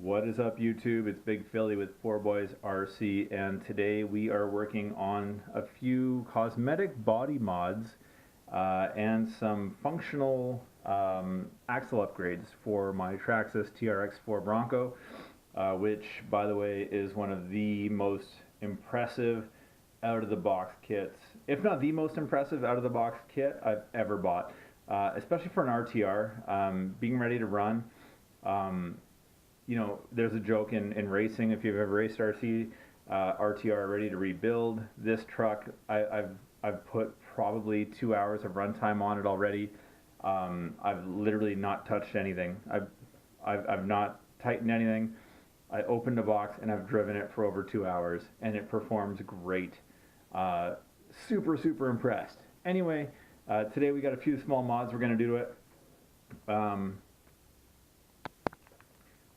What is up, YouTube? It's Big Philly with 4Boys RC, and today we are working on a few cosmetic body mods and some functional axle upgrades for my Traxxas TRX-4 Bronco, which, by the way, is one of the most impressive out-of-the-box kits, if not the most impressive out-of-the-box kit I've ever bought, especially for an RTR, being ready to run. You know, there's a joke in racing, if you've ever raced RC, RTR ready to rebuild. This truck, I've put probably 2 hours of runtime on it already. I've literally not touched anything. I've not tightened anything. I opened a box and I've driven it for over 2 hours, and it performs great. Super impressed. Anyway, today we got a few small mods we're going to do to it.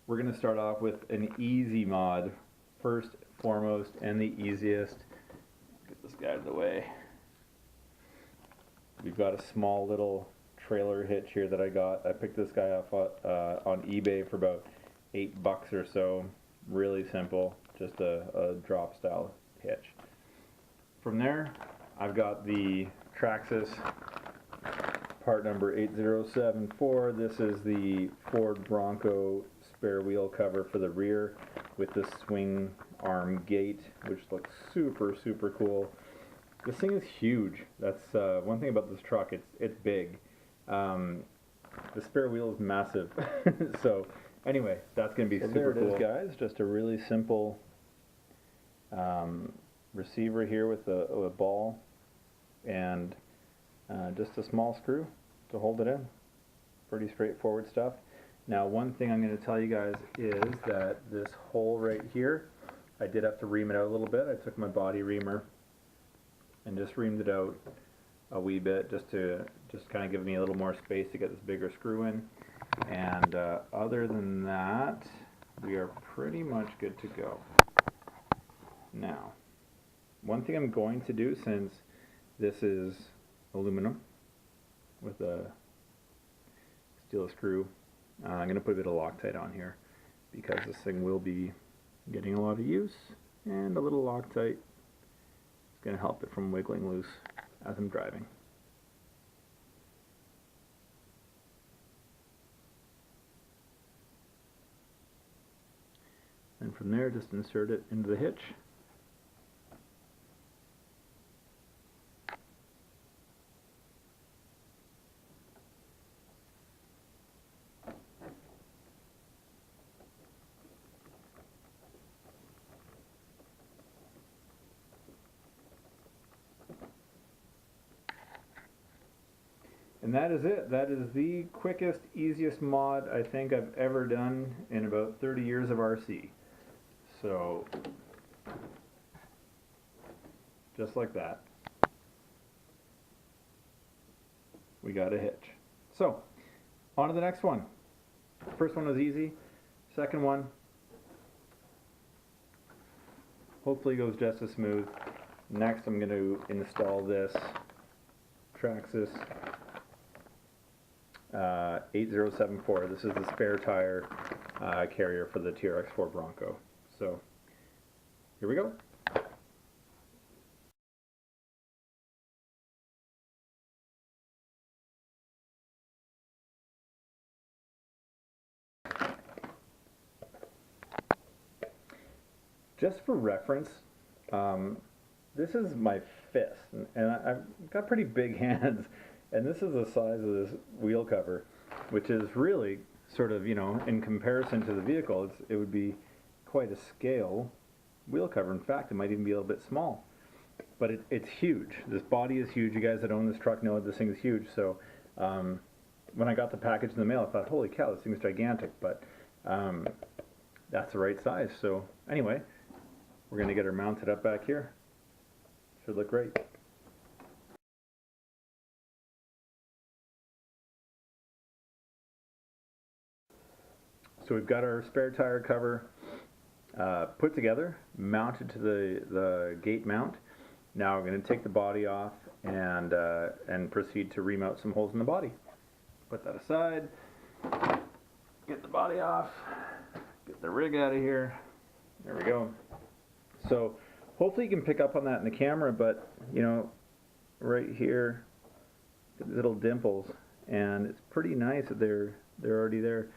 We're going to start off with an easy mod, first, foremost, and the easiest. Get this guy out of the way. We've got a small little trailer hitch here that I got. I picked this guy up on eBay for about $8 or so. Really simple, just a drop style hitch. From there, I've got the Traxxas part number 8074. This is the Ford Bronco spare wheel cover for the rear with the swing arm gate, which looks super cool. This thing is huge. That's one thing about this truck. It's big. The spare wheel is massive. So anyway, that's going to be super cool. There it is, guys. Just a really simple receiver here with a ball and just a small screw to hold it in. Pretty straightforward stuff. Now, one thing I'm going to tell you guys is that this hole right here, I did have to ream it out a little bit. I took my body reamer and just reamed it out a wee bit just kind of give me a little more space to get this bigger screw in. And other than that, we are pretty much good to go. Now, one thing I'm going to do, since this is aluminum with a steel screw, I'm going to put a bit of Loctite on here because this thing will be getting a lot of use, and a little Loctite is going to help it from wiggling loose as I'm driving. And from there, just insert it into the hitch. And that is it. That is the quickest, easiest mod I think I've ever done in about 30 years of RC. So, just like that, we got a hitch. So, on to the next one. First one was easy. Second one, hopefully goes just as smooth. Next, I'm going to install this Traxxas 8074. This is the spare tire carrier for the TRX-4 Bronco. So here we go. Just for reference, this is my fist, and I've got pretty big hands. And this is the size of this wheel cover, which is really sort of, you know, in comparison to the vehicle, it would be quite a scale wheel cover. In fact, it might even be a little bit small. But it's huge. This body is huge. You guys that own this truck know this thing is huge. So when I got the package in the mail, I thought, holy cow, this thing is gigantic. But that's the right size. So anyway, we're going to get her mounted up back here. Should look great. So we've got our spare tire cover put together, mounted to the gate mount. Now we're going to take the body off and proceed to remount some holes in the body. Put that aside, get the body off, Get the rig out of here. There we go. So hopefully you can pick up on that in the camera, but you know, right here, little dimples, and it's pretty nice that they're already there.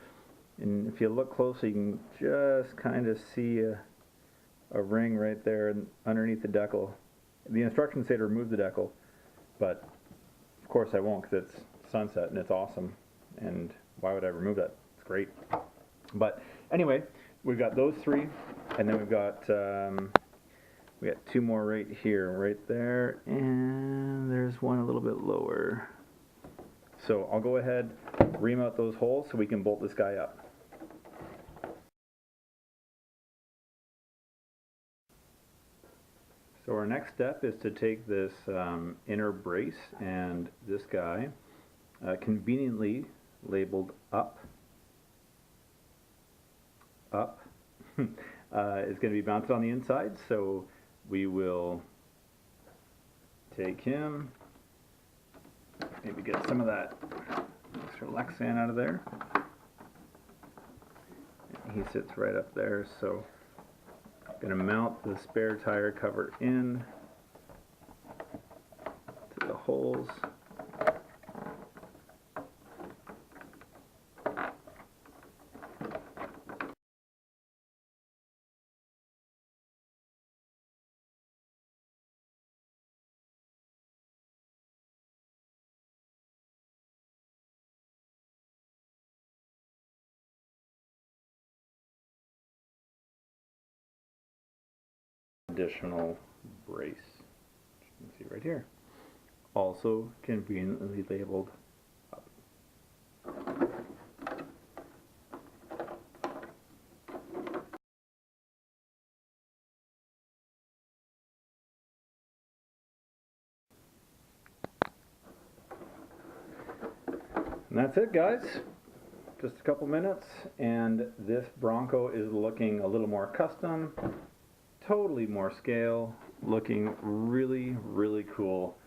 And if you look closely, you can just kind of see a ring right there underneath the decal. The instructions say to remove the decal, but of course I won't, because it's sunset and it's awesome. And why would I remove that? It's great. But anyway, we've got those three, and then we got two more right here, right there, and there's one a little bit lower. So I'll go ahead, ream out those holes so we can bolt this guy up. So our next step is to take this inner brace and this guy, conveniently labeled up, is going to be mounted on the inside. So we will take him, maybe get some of that extra Lexan out of there. He sits right up there, so I'm going to mount the spare tire cover in to the holes. Additional brace, you can see right here, also conveniently labeled up. And that's it, guys. Just a couple minutes, and this Bronco is looking a little more custom, totally more scale, looking really, really cool.